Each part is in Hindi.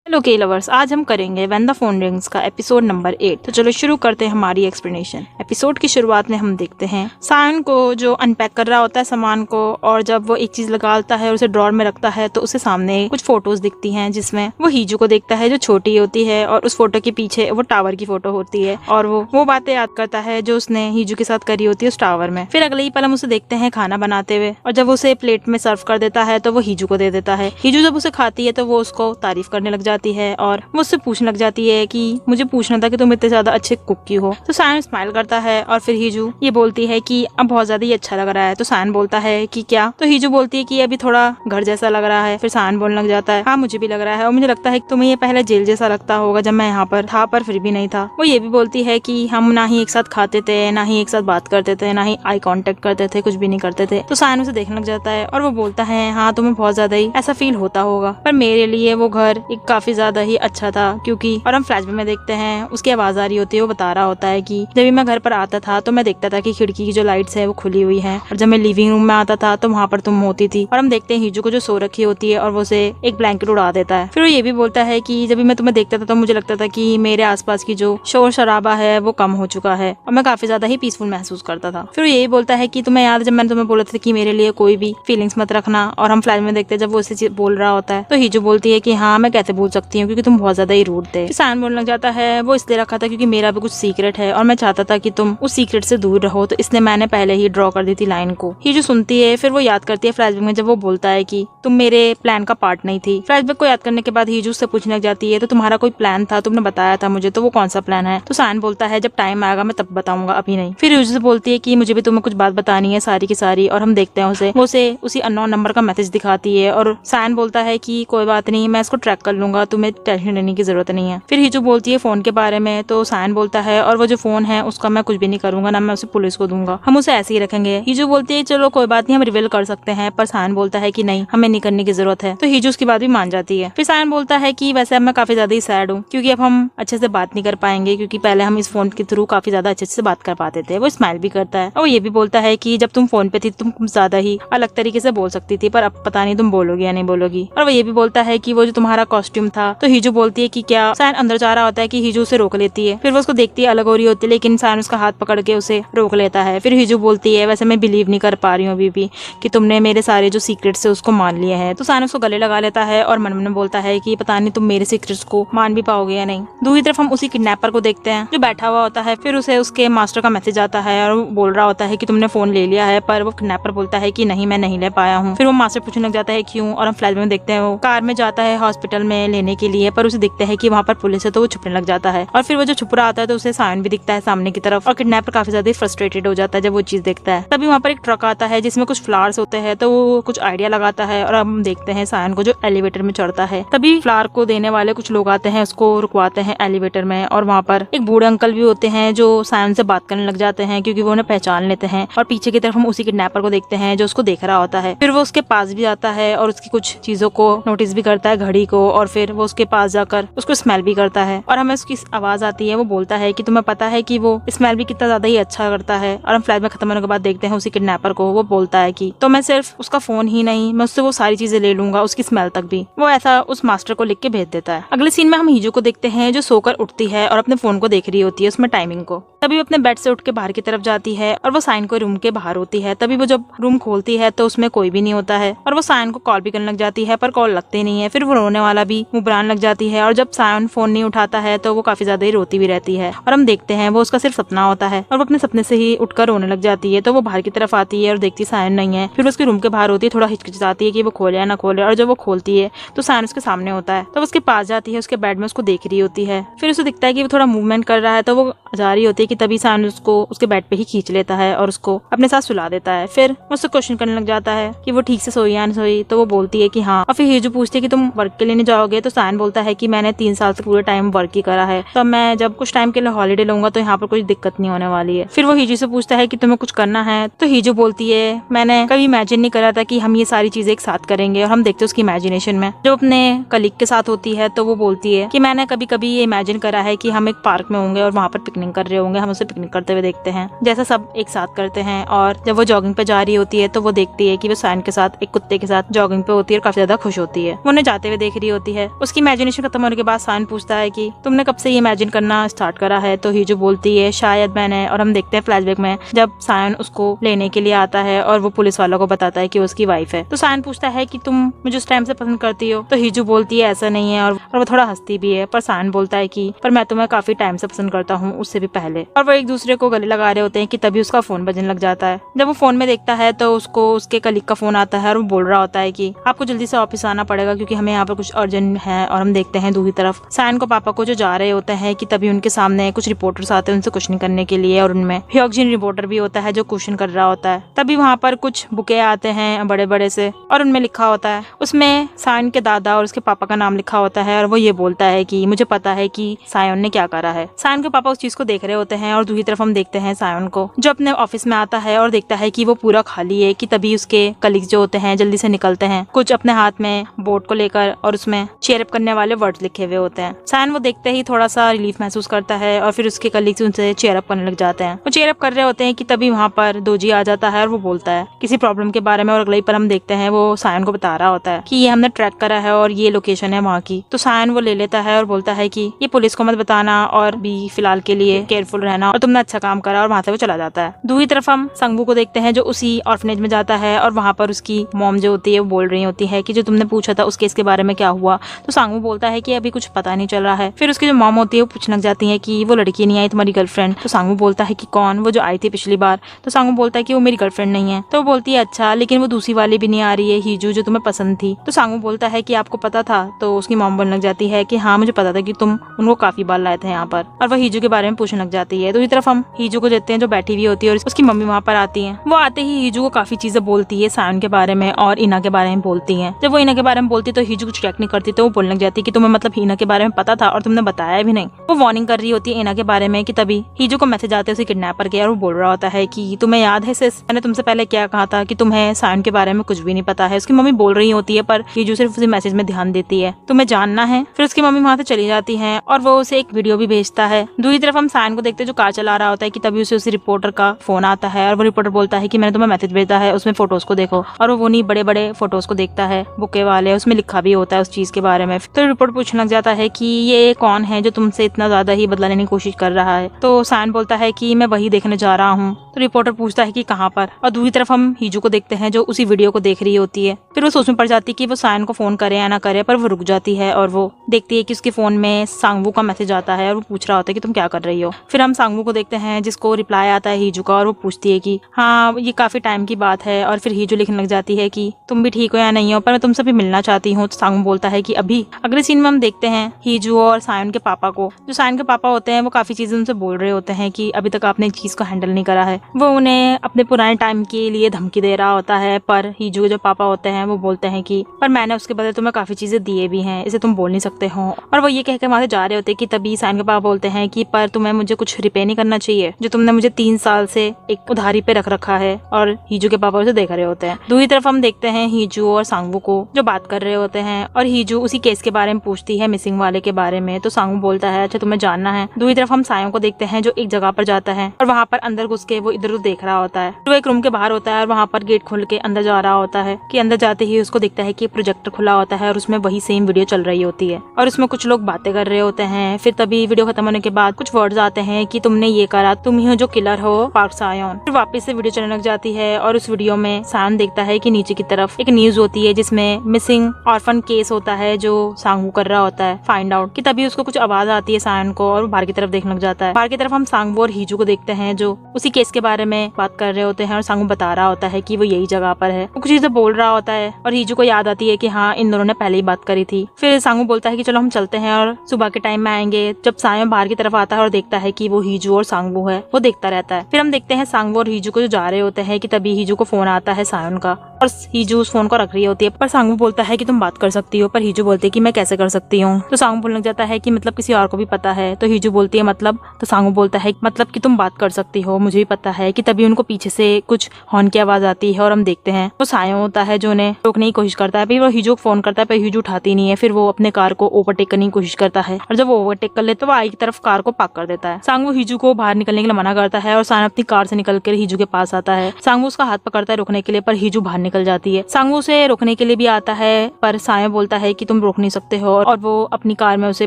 हेलो के लवर्स, आज हम करेंगे व्हेन द फोन रिंग्स का एपिसोड नंबर 8। तो चलो शुरू करते हैं हमारी एक्सप्लेनेशन। एपिसोड की शुरुआत में हम देखते हैं सायन को जो अनपैक कर रहा होता है सामान को, और जब वो एक चीज लगाता है और उसे ड्रॉर में रखता है तो उसे सामने कुछ फोटोज दिखती हैं जिसमें वो हीजू को देखता है जो छोटी होती है, और उस फोटो के पीछे वो टावर की फोटो होती है और वो बातें याद करता है जो उसने हीजू के साथ करी होती है उस टावर में। फिर अगले ही पल हम उसे देखते हैं खाना बनाते हुए, और जब उसे प्लेट में सर्व कर देता है तो वो हीजू को दे देता है। हीजू जब उसे खाती है तो वो उसको तारीफ करने लग जाती है और मुझसे पूछने लग जाती है कि मुझे पूछना था कि तुम इतने ज्यादा अच्छे कुक की हो। तो सायन स्माइल करता है और फिर हीजू ये बोलती है कि अब बहुत ज्यादा ही अच्छा लग रहा है। तो सायन बोलता है कि क्या? तो हीजू बोलती है कि अभी थोड़ा घर जैसा लग रहा है। फिर सायन बोलने लग जाता है हाँ मुझे भी लग रहा है, और मुझे लगता है कि तुम्हें ये पहले जेल जैसा लगता होगा जब मैं यहाँ पर था, पर फिर भी नहीं था। वो ये भी बोलती है कि हम ना ही एक साथ खाते थे, ना ही एक साथ बात करते थे, ना ही आई कांटेक्ट करते थे, कुछ भी नहीं करते थे। तो सायन उसे देखने लग जाता है और वो बोलता है हाँ तुम्हें बहुत ज्यादा ही ऐसा फील होता होगा, पर मेरे लिए वो घर एक काफी ज्यादा ही अच्छा था क्योंकि। और हम फ्लैशबैक में देखते हैं उसकी आवाज आ रही होती है, वो बता रहा होता है कि जब भी मैं घर पर आता था तो मैं देखता था कि खिड़की की जो लाइट्स है वो खुली हुई है, और जब मैं लिविंग रूम में आता था तो वहाँ पर तुम होती थी। और हम देखते हैं हीजू को जो सो रखी होती है और वो उसे एक ब्लैंकेट उड़ा देता है। फिर वो ये भी बोलता है कि जब भी मैं तुम्हें देखता था तो मुझे लगता था कि मेरे आसपास की जो शोर शराबा है वो कम हो चुका है और मैं काफी ज्यादा ही पीसफुल महसूस करता था। फिर वो यही बोलता है कि तुम्हें याद जब मैंने तुम्हें बोला था कि मेरे लिए कोई भी फीलिंग्स मत रखना। और हम फ्लैश में देखते हैं जब वो उसे बोल रहा होता है तो हीजू बोलती है कि हाँ मैं कैसे भूल सकती हूँ क्योंकि तुम बहुत ज्यादा ही रूड थे। सायन बोलने लग जाता है वो इसलिए रखा था क्योंकि मेरा भी कुछ सीक्रेट है और मैं चाहता था कि तुम उस सीक्रेट से दूर रहो, तो इसलिए मैंने पहले ही ड्रॉ कर दी थी लाइन को। हीजू सुनती है, फिर वो याद करती है फ्लैशबैक में जब वो बोलता है कि तुम मेरे प्लान का पार्ट नहीं थी। फ्लैशबैक को याद करने के बाद हीजू से पूछने लग जाती है तो तुम्हारा कोई प्लान था, तुमने बताया था मुझे, तो वो कौन सा प्लान है? तो सायन बोलता है जब टाइम आएगा मैं तब बताऊंगा, अभी नहीं। फिर हीजू से बोलती है कि मुझे भी तुम्हें कुछ बात बतानी है सारी की सारी, और हम देखते हैं वो उसे उसी अननोन नंबर का मैसेज दिखाती है और सायन बोलता है कि कोई बात नहीं मैं इसको ट्रैक कर लूंगा, तुम्हें टेंशन लेने की जरूरत नहीं है। फिर हीजू बोलती है फोन के बारे में, तो सायन बोलता है और वो जो फोन है उसका मैं कुछ भी नहीं करूंगा, ना मैं उसे पुलिस को दूंगा, हम उसे ऐसे ही रखेंगे। हीजू बोलती है चलो कोई बात नहीं हम रिवील कर सकते हैं, पर सायन बोलता है कि नहीं हमें नहीं करने की जरूरत है। तो हीजू उसकी बात भी मान जाती है। फिर सायन बोलता है कि वैसे अब मैं काफी ज्यादा ही सैड हूँ क्योंकि अब हम अच्छे से बात नहीं कर पाएंगे, क्योंकि पहले हम इस फोन के थ्रू काफी ज्यादा अच्छे से बात कर पाते थे। वो स्माइल भी करता है और वो ये भी बोलता है कि जब तुम फोन पे थी तुम ज्यादा ही अलग तरीके से बोल सकती थी, पर अब पता नहीं तुम बोलोगी या नहीं बोलोगी। और वो ये भी बोलता है कि वो जो तुम्हारा कॉस्ट्यूम था, तो हीजू बोलती है कि क्या? सायन अंदर जा रहा होता है कि हीजू उसे रोक लेती है। फिर वो उसको देखती है अलग हो रही होती है, लेकिन सायन उसका हाथ पकड़ के उसे रोक लेता है। फिर हीजू बोलती है वैसे मैं बिलीव नहीं कर पा रही हूँ अभी भी कि तुमने मेरे सारे जो सीक्रेट्स है उसको मान लिया है। तो सायन उसको गले लगा लेता है और मन में बोलता है कि पता नहीं तुम मेरे सीक्रेट्स को मान भी पाओगे या नहीं। दूसरी तरफ हम उसी किडनैपर को देखते हैं जो बैठा हुआ होता है। फिर उसे उसके मास्टर का मैसेज आता है और वो बोल रहा होता है कि तुमने फोन ले लिया है, पर वो किडनैपर बोलता है कि नहीं मैं नहीं ले पाया हूँ। फिर वो मास्टर पूछने लग जाता है क्यों, और हम फ्लैश में देखते हैं वो कार में जाता है हॉस्पिटल में लेने के लिए, पर उसे दिखता है कि वहाँ पर पुलिस है तो वो छुपने लग जाता है। और फिर वो जो छुप रहा आता है तो उसे सायन भी दिखता है सामने की तरफ, और किडनैपर काफी ज्यादा फ्रस्ट्रेटेड हो जाता है जब वो चीज देखता है। तभी वहाँ पर एक ट्रक आता है जिसमें कुछ फ्लावर्स होते हैं, तो वो कुछ आइडिया लगाता है और हम देखते हैं सायन को जो एलिवेटर में चढ़ता है। तभी फ्लावर को देने वाले कुछ लोग आते हैं, उसको रुकवाते हैं एलिवेटर में, और वहाँ पर एक बूढ़े अंकल भी होते हैं जो सायन से बात करने लग जाते हैं क्योंकि वो उन्हें पहचान लेते हैं। और पीछे की तरफ हम उसी किडनैपर को देखते हैं जो उसको देख रहा होता है। फिर वो उसके पास भी आता है और उसकी कुछ चीजों को नोटिस भी करता है, घड़ी को, और फिर वो उसके पास जाकर उसको स्मेल भी करता है। और हमें उसकी आवाज आती है, वो बोलता है कि तुम्हें पता है कि वो स्मेल भी कितना ज्यादा ही अच्छा करता है। और हम फ्लैश में खत्म होने के बाद देखते हैं उसी किडनैपर को, वो बोलता है कि तो मैं सिर्फ उसका फोन ही नहीं मैं उससे वो सारी चीजें ले लूंगा, उसकी स्मेल तक भी। वो ऐसा उस मास्टर को लिख के भेज देता है। अगले सीन में हम हीजू को देखते हैं जो सोकर उठती है और अपने फोन को देख रही होती है उसमें टाइमिंग को। तभी वो अपने बेड से उठ के बाहर की तरफ जाती है और वो सायन को रूम के बाहर होती है। तभी वो जब रूम खोलती है तो उसमें कोई भी नहीं होता है, और वो सायन को कॉल भी करने लग जाती है पर कॉल लगती नहीं है। फिर वो रोने वाला भी मुबरान लग जाती है, और जब सायन फोन नहीं उठाता है तो वो काफी ज्यादा ही रोती भी रहती है। और हम देखते हैं वो उसका सिर्फ सपना होता है, और वो अपने सपने से ही उठकर रोने लग जाती है। तो वो बाहर की तरफ आती है और देखती सायन नहीं है। फिर उसके रूम के बाहर होती है, थोड़ा हिचकिचाती है कि वो खोले या ना खोले, और जब वो खोलती है तो सायन उसके सामने होता है। तो उसके पास जाती है, उसके बेड में उसको देख रही होती है। फिर उसे दिखता है कि वो थोड़ा मूवमेंट कर रहा है, तो वो जा रही होती है कि तभी सायन उसको उसके बेड पे ही खींच लेता है और उसको अपने साथ सुला देता है। फिर उससे क्वेश्चन करने लग जाता है कि वो ठीक से सोई या नहीं सोई, तो वो बोलती है कि हाँ। और फिर हीजू पूछती है कि तुम वर्क के लिए नहीं जाओगे, तो सायन बोलता है कि मैंने 3 साल से पूरे टाइम वर्क ही करा है, तो मैं जब कुछ टाइम के लिए हॉलीडे लूंगा तो यहाँ पर कोई दिक्कत नहीं होने वाली है। फिर वो हीजू से पूछता है कि तुम्हें कुछ करना है, तो हीजू बोलती है मैंने कभी इमेजिन नहीं करा था कि हम ये सारी चीजें एक साथ करेंगे। और हम देखते हैं उसकी इमेजिनेशन में जब अपने कलीग के साथ होती है तो वो बोलती है कि मैंने कभी कभी ये इमेजिन करा है कि हम एक पार्क में होंगे और वहाँ पर पिकनिक कर रहे होंगे, में हम उसे पिकनिक करते हुए देखते हैं, जैसा सब एक साथ करते हैं। और जब वो जॉगिंग पे जा रही होती है तो वो देखती है कि वो सायन के साथ एक कुत्ते के साथ जॉगिंग पे होती है और काफी ज्यादा खुश होती है। वो उन्हें जाते हुए देख रही होती है। उसकी इमेजिनेशन खत्म होने के बाद सायन पूछता है कि तुमने कब से ये इमेजिन करना स्टार्ट करा है? तो हीजू बोलती है शायद मैंने। और हम देखते हैं फ्लैशबैक में जब सायन उसको लेने के लिए आता है और वो पुलिस वालों को बताता है कि उसकी वाइफ है। तो सायन पूछता है कि तुम मुझे उस टाइम से पसंद करती हो? तो हीजू बोलती है ऐसा नहीं है, और वो थोड़ा हंसती भी है। पर सायन बोलता है कि पर मैं तुम्हें काफी टाइम से पसंद करता हूँ, उससे भी पहले। और वो एक दूसरे को गले लगा रहे होते हैं कि तभी उसका फोन बजने लग जाता है। जब वो फोन में देखता है तो उसको उसके कलीग का फोन आता है और वो बोल रहा होता है कि आपको जल्दी से ऑफिस आना पड़ेगा क्योंकि हमें यहाँ पर कुछ अर्जेंट है। और हम देखते हैं दूसरी तरफ सायन को पापा को जो जा रहे होते हैं कि तभी उनके सामने कुछ रिपोर्टर्स आते हैं उनसे क्वेश्चन करने के लिए, और उनमें ह्योकजिन रिपोर्टर भी होता है जो क्वेश्चन कर रहा होता है। तभी वहाँ पर कुछ बुके आते हैं बड़े बड़े से, और उनमें लिखा होता है, उसमें सायन के दादा और उसके पापा का नाम लिखा होता है। और वो ये बोलता है कि मुझे पता है कि सायन ने क्या करा है। सायन के पापा उस चीज को देख रहे होते हैं और दूसरी तरफ हम देखते हैं सायन को जो अपने ऑफिस में आता है और देखता है कि वो पूरा खाली है। कि तभी उसके कलीग्स जो होते हैं जल्दी से निकलते हैं, कुछ अपने हाथ में बोर्ड को लेकर, और उसमें चेयर अप करने वाले वर्ड्स लिखे हुए होते हैं। सायन वो देखते ही थोड़ा सा रिलीफ महसूस करता है और फिर उसके कलीग्स उनसे चेयर अप करने लग जाते हैं। वो चेयर अप कर रहे होते हैं कि तभी वहाँ पर दोजी आ जाता है और वो बोलता है किसी प्रॉब्लम के बारे में। और अगले पर हम देखते हैं वो सायन को बता रहा होता है कि ये हमने ट्रैक करा है और ये लोकेशन है वहाँ की। तो सायन वो ले लेता है और बोलता है कि ये पुलिस को मत बताना और भी फिलहाल के लिए केयरफुल रहना, और तुमने अच्छा काम करा। और वहाँ से वो चला जाता है। दूसरी तरफ हम संगवू को देखते हैं जो उसी ऑर्फनेज में जाता है और वहाँ पर उसकी मॉम जो होती है वो बोल रही होती है कि जो तुमने पूछा था उस केस के बारे में क्या हुआ। तो संगवू बोलता है कि अभी कुछ पता नहीं चल रहा है। फिर उसकी जो मॉम होती है वो पूछने लग जाती है कि वो लड़की नहीं आई तुम्हारी गर्लफ्रेंड? तो संगवू बोलता है कि कौन? वो जो आई थी पिछली बार। तो संगवू बोलता है कि वो मेरी गर्लफ्रेंड नहीं है। तो वो बोलती है अच्छा, लेकिन वो दूसरी वाली भी नहीं आ रही है, हीजू जो तुम्हें पसंद थी। तो संगवू बोलता है कि आपको पता था? तो उसकी मॉम बोलने लग जाती है कि हाँ मुझे पता था कि तुम उनको काफी बार लाए थे यहाँ पर। और वह हीजू के बारे में पूछने लग जाती है। दूसरी तरफ हम हीजू को देखते हैं जो बैठी हुई होती है और उसकी मम्मी वहाँ पर आती है। वो आते ही हीजू को काफी चीजें बोलती है सायन के बारे में और इना के बारे में बोलती है। जब वो इना के बारे में बोलती तो हीजू कुछ रिएक्ट नहीं करती। तो वो बोलने लग जाती है कि तुम्हें मतलब इना के बारे में पता था और तुमने बताया भी नहीं। वो वार्निंग कर रही होती है इना के बारे में कि तभी हीजू को मैसेज आते उसे किडनैपर के, और वो बोल रहा होता है कि तुम्हें याद है सिस, मैंने तुमसे पहले क्या कहा था कि तुम्हें सायन के बारे में कुछ भी नहीं पता है। उसकी मम्मी बोल रही होती है पर हीजू सिर्फ उसे मैसेज में ध्यान देती है, तुम्हें जानना है। फिर उसकी मम्मी वहाँ से चली जाती है और वो उसे एक वीडियो भी भेजता है। दूसरी तरफ हम सायन को देखते हैं जो कार चला रहा होता है कि तभी उसे रिपोर्टर का फोन आता है और वो रिपोर्टर बोलता है कि मैंने तुम्हें मैसेज भेजा है, उसमें फोटोज को देखो। और वो नहीं बड़े बड़े फोटोज को देखता है बुके वाले, उसमें लिखा भी होता है उस चीज के बारे में। तो रिपोर्ट पूछने लग जाता है कि ये कौन है जो तुमसे इतना ज्यादा ही बदला लेने की कोशिश कर रहा है। तो सायन बोलता है कि मैं वही देखने जा रहा हूँ। तो रिपोर्टर पूछता है कि कहाँ पर। और दूसरी तरफ हम हीजू को देखते हैं जो उसी वीडियो को देख रही होती है। फिर वो सोच में पड़ जाती है कि वो सायन को फोन करे या ना करे, पर वो रुक जाती है और वो देखती है कि उसके फोन में सांगवू का मैसेज आता है और वो पूछ रहा होता है कि तुम क्या कर रही हो। फिर हम सांगवू को देखते हैं जिसको रिप्लाई आता है हीजू का, और वो पूछती है कि हाँ ये काफी टाइम की बात है। और फिर हीजू लिखने लग जाती है कि तुम भी ठीक हो या नहीं हो, पर मैं तुमसे भी मिलना चाहती हूँ। तो सांगवू बोलता है कि अभी। अगले सीन में हम देखते हैं हीजू और सायन के पापा को। जो सायन के पापा होते हैं वो काफी चीजें उनसे बोल रहे होते हैं कि अभी तक आपने एक चीज को हैंडल नहीं करा है। वो उन्हें अपने पुराने टाइम के लिए धमकी दे रहा होता है, पर हीजू के जो पापा होते हैं वो बोलते हैं कि पर मैंने उसके बदले तुम्हें काफी चीजें दिए भी हैं, इसे तुम बोल नहीं सकते हो। और वो ये कहकर वहां से जा रहे होते हैं कि तभी सायन के पापा बोलते हैं कि पर तुम्हें मुझे कुछ रिपे नहीं करना चाहिए जो तुमने मुझे 3 साल से एक उधारी पे रख रखा है। और हीजू के पापा उसे देख रहे होते हैं। दूसरी तरफ हम देखते हैं हीजू और सांगवू को जो बात कर रहे होते हैं, और हीजू उसी केस के बारे में पूछती है मिसिंग वाले के बारे में। तो सांगवू बोलता है अच्छा तुम्हें जानना है। दूसरी तरफ हम सायन को देखते हैं जो एक जगह पर जाता है और वहाँ पर अंदर घुस के वो इधर उधर देख रहा होता है। वो एक रूम के बाहर होता है और वहाँ पर गेट खोल के अंदर जा रहा होता है कि अंदर जाते ही उसको दिखता है कि प्रोजेक्टर खुला होता है और उसमें वही सेम वीडियो चल रही होती है और उसमें कुछ लोग बातें कर रहे होते हैं। फिर तभी वीडियो खत्म होने के बाद कुछ वर्ड्स आते हैं कि तुमने ये करा, तुम ही हो जो किलर हो, पार्क सायन। फिर वापस से वीडियो चलने लग जाती है और उस वीडियो में सायन देखता है कि नीचे की तरफ एक न्यूज होती है जिसमें मिसिंग ऑर्फन केस होता है जो सांगवू कर रहा होता है फाइंड आउट। कि तभी उसको कुछ आवाज आती है सायन को और बाहर की तरफ देखने लग जाता है। बाहर की तरफ हम सांगवू और हीजू को देखते हैं जो उसी केस के बारे में बात कर रहे होते हैं और सांगवू बता रहा होता है कि वो यही जगह पर है। वो कुछ चीजें बोल रहा होता है और हीजू को याद आती है कि हाँ इन दोनों ने पहले ही बात करी थी। फिर सांगवू बोलता है कि चलो हम चलते हैं और सुबह के टाइम में आएंगे। जब सायन बाहर की तरफ आता है और देखता है कि वो हीजू और सांगवू है, वो देखता रहता है। फिर हम देखते हैं सांगवू और हीजू को जो जा रहे होते हैं कि तभी हीजू को फोन आता है सायन का और हीजू उस फोन को रख रही होती है। पर सांगवू बोलता है कि तुम बात कर सकती हो, पर हीजू बोलती है कि मैं कैसे कर सकती हूँ। तो सांगवू बोलने लग जाता है कि मतलब किसी और को भी पता है। तो हीजू बोलती है मतलब। तो सांगवू बोलता है मतलब कि तुम बात कर सकती हो, मुझे भी पता है। कि तभी उनको पीछे से कुछ हॉर्न की आवाज आती है और हम देखते हैं वो सायों होता है जो उन्हें रोकने की कोशिश करता है। फिर वो हीजू को फोन करता है पर हीजू उठाती नहीं है। फिर वो अपने कार को ओवरटेक करने की कोशिश करता है और जब वो ओवरटेक कर ले तो वो आई की तरफ कार को पार्क कर देता है। सांगवू हीजू को बाहर निकलने के लिए मना करता है और सायन अपनी कार से निकलकर हीजू के पास आता है। सांगवू उसका हाथ पकड़ता है रोकने के लिए, पर हीजू बाहर निकल जाती है। सांगवू उसे रोकने के लिए भी आता है पर साया बोलता है कि तुम रोक नहीं सकते हो और वो अपनी कार में उसे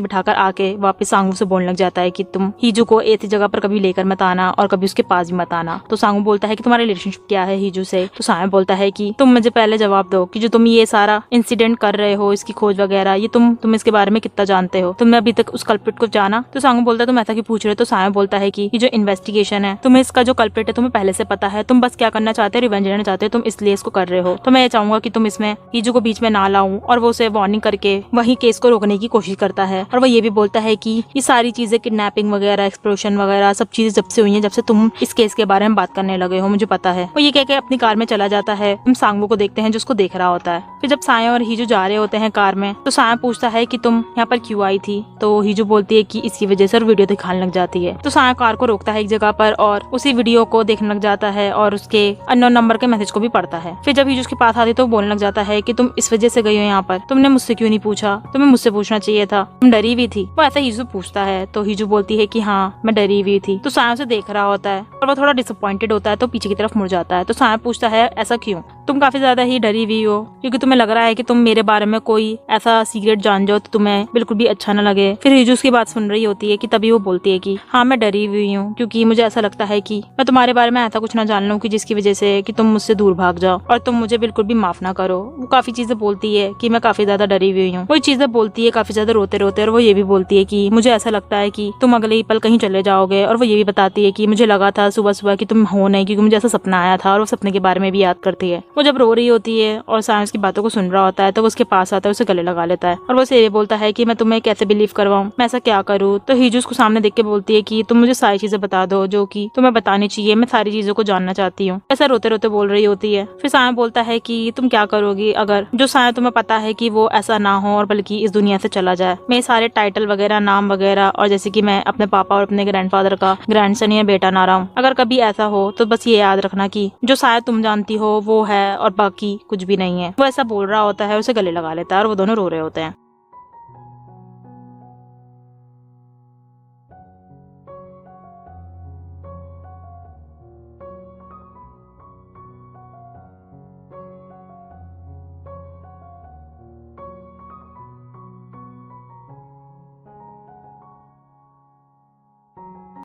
बिठाकर आके वापस सांगवू से बोलने लग जाता है कि तुम हीजू को ऐसी जगह पर कभी लेकर मत आना और कभी उसके पास भी मत आना। तो सांगवू बोलता है कि तुम्हारा रिलेशनशिप क्या है हीजू से। तो साया बोलता है कि तुम मुझे पहले जवाब दो कि जो तुम ये सारा इंसिडेंट कर रहे हो, इसकी खोज वगैरह, ये तुम इसके बारे में कितना जानते हो, तुमने अभी तक उस कल्प्रिट को जाना। तो सांगवू बोलता है तुम ऐसा क्यों पूछ रहे हो। तो साया बोलता है कि ये जो इन्वेस्टिगेशन है, तुम्हें इसका जो कल्प्रिट है तुम्हें पहले से पता है, तुम बस क्या करना चाहते हो, रिवेंज लेना चाहते हो, तुम इसलिए इसको कर रहे हो। तो मैं ये चाहूंगा कि तुम इसमें हीजू को बीच में ना लाऊं। और वो उसे वार्निंग करके वही केस को रोकने की कोशिश करता है। और वो ये भी बोलता है कि ये सारी चीजें किडनैपिंग वगैरह, एक्सप्लोजन वगैरह सब चीजें जब से हुई हैं, जब से तुम इस केस के बारे में बात करने लगे हो, मुझे पता है। वो ये कह के अपनी कार में चला जाता है। हम सांगवू को देखते हैं जो उसको देख रहा होता है। फिर जब साया और हीजू जा रहे होते हैं कार में तो साया पूछता है कि तुम यहाँ पर क्यों आई थी। तो हीजू बोलती है कि इसकी वजह से, और वीडियो दिखाने लग जाती है। तो साया कार को रोकता है एक जगह पर और उसी वीडियो को देखने लग जाता है और उसके अननोन नंबर के मैसेज को भी पढ़ता है। फिर जब हीजू उसके पास आती तो बोलने लग जाता है कि तुम इस वजह से गई हो यहाँ पर, तुमने मुझसे क्यों नहीं पूछा, तुम्हें मुझसे पूछना चाहिए था, तुम डरी हुई थी। वो ऐसा हीजू पूछता है तो हीजू बोलती है कि हाँ मैं डरी हुई थी। तो साया उसे देख रहा होता है और वो थोड़ा डिसअपॉइंटेड होता है तो पीछे की तरफ मुड़ जाता है। तो साया पूछता है ऐसा क्यों, तुम काफी ज्यादा ही डरी हुई हो क्योंकि तुम्हें लग रहा है कि तुम मेरे बारे में कोई ऐसा सीक्रेट जान जाओ तो तुम्हें बिल्कुल भी अच्छा न लगे। फिर हीजू उसकी बात सुन रही होती है कि तभी वो बोलती है कि हाँ मैं डरी हुई हूँ क्योंकि मुझे ऐसा लगता है कि मैं तुम्हारे बारे में ऐसा कुछ ना जान लूं कि जिसकी वजह से कि तुम मुझसे दूर भाग जाओ और तुम मुझे बिल्कुल भी माफ ना करो। वो काफी चीजें बोलती है कि मैं काफी ज्यादा डरी हुई हूँ, वही चीजें बोलती है काफी ज्यादा रोते रोते। और वो ये भी बोलती है कि मुझे ऐसा लगता है कि तुम अगले ही पल कहीं चले जाओगे। और वो ये भी बताती है कि मुझे लगा था सुबह सुबह कि तुम हो नहीं, क्योंकि मुझे ऐसा सपना आया था। और वो सपने के बारे में भी याद करती है। वो जब रो रही होती है और साइंस की बातों को सुन रहा होता है तो वो उसके पास आता है, उसे गले लगा लेता है और वो ये बोलता है कि मैं तुम्हें कैसे बिलीव करवाऊं, मैं ऐसा क्या करूँ। तो हीजू उसको सामने देख के बोलती है कि तुम मुझे सारी चीजें बता दो जो कि तुम्हें बतानी चाहिए, मैं सारी चीजों को जानना चाहती हूँ। ऐसा रोते रोते बोल रही होती है। फिर साया बोलता है कि तुम क्या करोगी अगर जो साया तुम्हें पता है कि वो ऐसा ना हो और बल्कि इस दुनिया से चला जाए। मेरे सारे टाइटल वगैरह, नाम वगैरह, और जैसे कि मैं अपने पापा और अपने ग्रैंडफादर का ग्रैंडसन या बेटा ना रहा हूँ। अगर कभी ऐसा हो तो बस ये याद रखना कि जो साया तुम जानती हो वो है और बाकी कुछ भी नहीं है। वो ऐसा बोल रहा होता है, उसे गले लगा लेता है और वो दोनों रो रहे होते हैं।